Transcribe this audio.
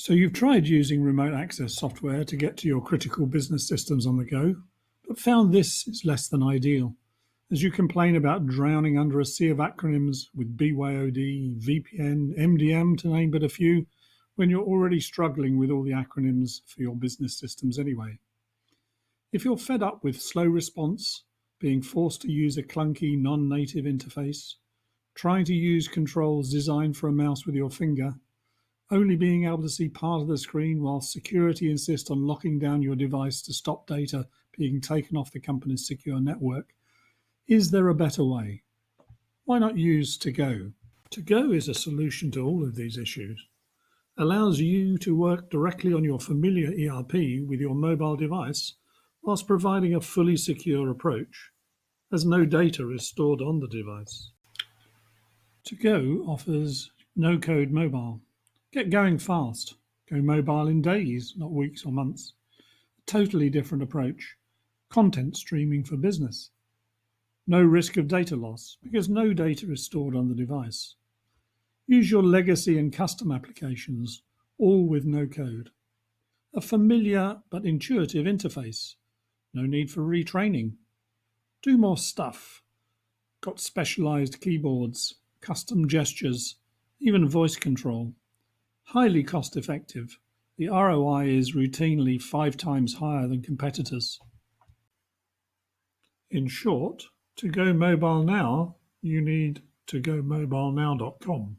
So you've tried using remote access software to get to your critical business systems on the go, but found this is less than ideal, as you complain about drowning under a sea of acronyms with BYOD, VPN, MDM, to name but a few, when you're already struggling with all the acronyms for your business systems anyway. If you're fed up with slow response, being forced to use a clunky non-native interface, trying to use controls designed for a mouse with your finger, only being able to see part of the screen while security insists on locking down your device to stop data being taken off the company's secure network, is there a better way? Why not use To-Go? To-Go is a solution to all of these issues. Allows you to work directly on your familiar ERP with your mobile device whilst providing a fully secure approach, as no data is stored on the device. To-Go offers no-code mobile. Get going fast. Go mobile in days, not weeks or months. A totally different approach. Content streaming for business. No risk of data loss because no data is stored on the device. Use your legacy and custom applications, all with no code. A familiar but intuitive interface. No need for retraining. Do more stuff. Got specialized keyboards, custom gestures, even voice control. Highly cost effective. The ROI is routinely 5 times higher than competitors. In short, to go mobile now, you need togomobilenow.com.